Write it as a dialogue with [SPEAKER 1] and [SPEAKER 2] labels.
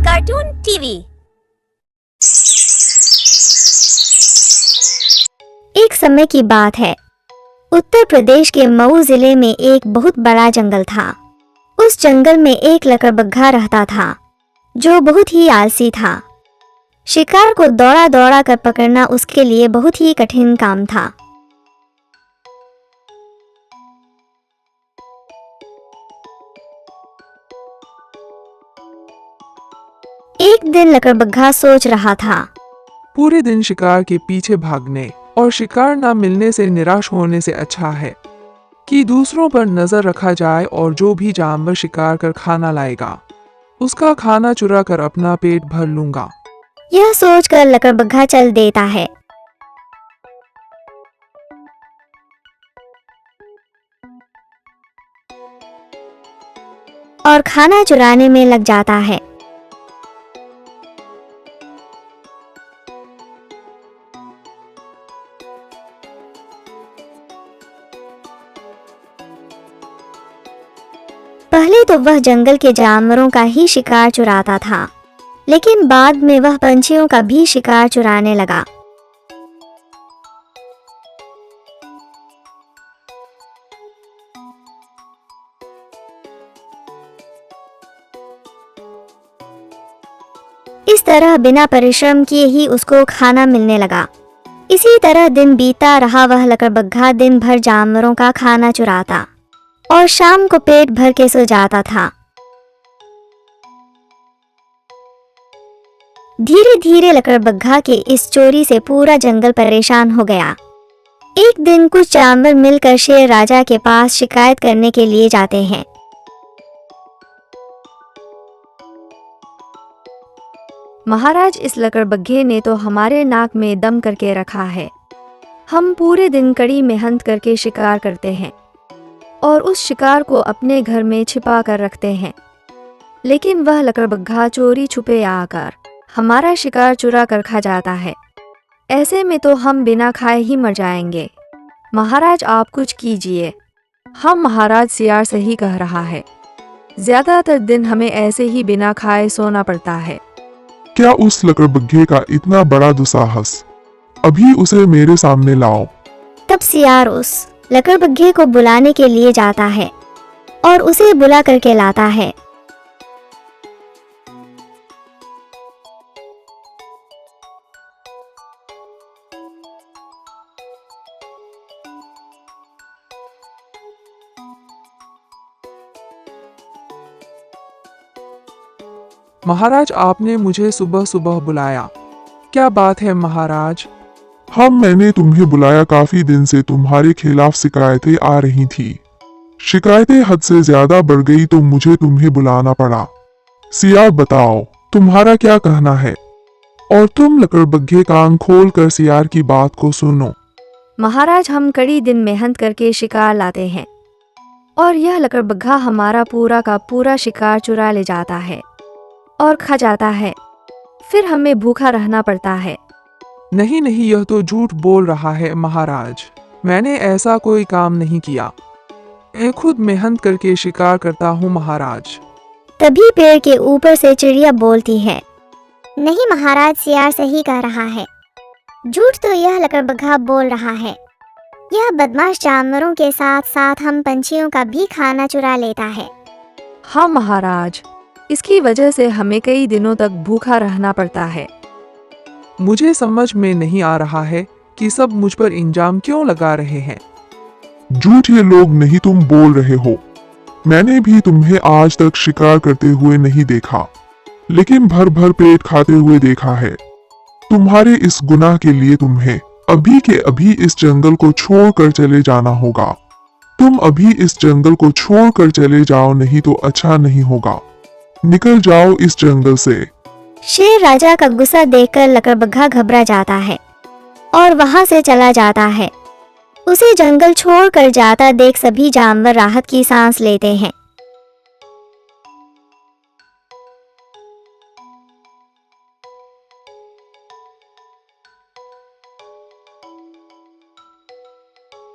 [SPEAKER 1] Cartoon TV. एक समय की बात है, उत्तर प्रदेश के मऊ जिले में एक बहुत बड़ा जंगल था। उस जंगल में एक लकड़बग्घा रहता था जो बहुत ही आलसी था। शिकार को दौड़ा दौड़ा कर पकड़ना उसके लिए बहुत ही कठिन काम था। एक दिन लकड़बग्घा सोच रहा था,
[SPEAKER 2] पूरे दिन शिकार के पीछे भागने और शिकार न मिलने से निराश होने से अच्छा है कि दूसरों पर नजर रखा जाए और जो भी जानवर शिकार कर खाना लाएगा उसका खाना चुरा कर अपना पेट भर लूंगा।
[SPEAKER 1] यह सोचकर लकड़बग्घा चल देता है। और खाना चुराने में लग जाता है। पहले तो वह जंगल के जानवरों का ही शिकार चुराता था, लेकिन बाद में वह पंछियों का भी शिकार चुराने लगा। इस तरह बिना परिश्रम किए ही उसको खाना मिलने लगा। इसी तरह दिन बीता रहा। वह लकड़बग्घा दिन भर जानवरों का खाना चुराता और शाम को पेट भर के सो जाता था। धीरे धीरे लकड़बग्घा के इस चोरी से पूरा जंगल परेशान हो गया। एक दिन कुछ जानवर मिलकर शेर राजा के पास शिकायत करने के लिए जाते हैं।
[SPEAKER 3] महाराज, इस लकड़बग्घे ने तो हमारे नाक में दम करके रखा है। हम पूरे दिन कड़ी मेहनत करके शिकार करते हैं और उस शिकार को अपने घर में छिपा कर रखते हैं, लेकिन वह लकड़बग्घा चोरी छुपे आकर हमारा शिकार चुरा कर खा जाता है। ऐसे में तो हम बिना खाए ही मर जाएंगे। महाराज, आप कुछ कीजिए। हम महाराज सियार सही कह रहा है, ज्यादातर दिन हमें ऐसे ही बिना खाए सोना पड़ता है।
[SPEAKER 4] क्या उस लकड़बग्घे का इतना बड़ा दुस्साहस? अभी उसे मेरे सामने लाओ।
[SPEAKER 1] तब सियार उस लकड़बग्घे को बुलाने के लिए जाता है और उसे बुला करके लाता है।
[SPEAKER 2] महाराज, आपने मुझे सुबह सुबह बुलाया, क्या बात है महाराज?
[SPEAKER 4] मैंने तुम्हें बुलाया। काफी दिन से तुम्हारे खिलाफ शिकायतें आ रही थी। शिकायतें हद से ज्यादा बढ़ गई तो मुझे तुम्हें बुलाना पड़ा। सियार, बताओ तुम्हारा क्या कहना है? और तुम लकड़बग्घे कान खोल कर सियार की बात को सुनो।
[SPEAKER 3] महाराज, हम कड़ी दिन मेहनत करके शिकार लाते हैं और यह लकड़बग्घा हमारा पूरा का पूरा शिकार चुरा ले जाता है और खा जाता है। फिर हमें भूखा रहना पड़ता है।
[SPEAKER 2] नहीं नहीं, यह तो झूठ बोल रहा है महाराज। मैंने ऐसा कोई काम नहीं किया। मैं खुद मेहनत करके शिकार करता हूँ महाराज।
[SPEAKER 1] तभी पेड़ के ऊपर से चिड़िया बोलती है, नहीं महाराज, सियार सही कह रहा है। झूठ तो यह लकड़बग्घा बोल रहा है। यह बदमाश जानवरों के साथ साथ हम पंछियों का भी खाना चुरा लेता है।
[SPEAKER 3] हाँ महाराज, इसकी वजह से हमें कई दिनों तक भूखा रहना पड़ता है।
[SPEAKER 2] मुझे समझ में नहीं आ रहा है कि सब मुझ पर इल्जाम क्यों लगा रहे हैं।
[SPEAKER 4] झूठ ये लोग नहीं तुम बोल रहे हो। मैंने भी तुम्हें आज तक शिकार करते हुए नहीं देखा, लेकिन भर भर पेट खाते हुए देखा है। तुम्हारे इस गुनाह के लिए तुम्हें अभी के अभी इस जंगल को छोड़कर चले जाना होगा। तुम अभी इस जंगल को छोड़कर चले जाओ, नहीं तो अच्छा नहीं होगा। निकल जाओ इस जंगल से।
[SPEAKER 1] शेर राजा का गुस्सा देखकर लकड़बग्घा घबरा जाता है और वहां से चला जाता है। उसे जंगल छोड़कर जाता देख सभी जानवर राहत की सांस लेते हैं।